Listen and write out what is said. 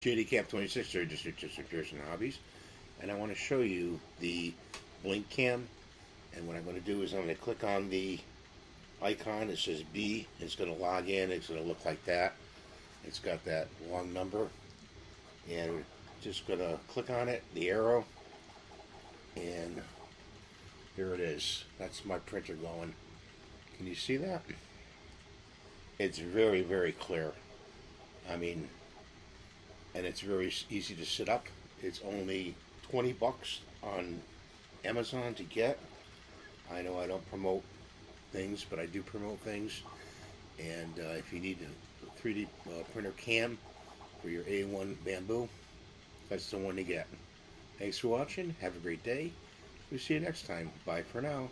JD 26, third district, and hobbies, and I want to show you the blink cam. And what I'm going to do is I'm going to click on the icon. It says B. It's going to log in. It's going to look like that. It's got that long number, and just going to click on it, the arrow, and here it is. That's my printer going. Can you see that? It's very, very clear. I mean, and it's very easy to set up. It's only 20 bucks on Amazon to get. I know I don't promote things, but I do promote things. And if you need a 3D printer cam for your A1 Bambu, that's the one to get. Thanks for watching. Have a great day. We'll see you next time. Bye for now.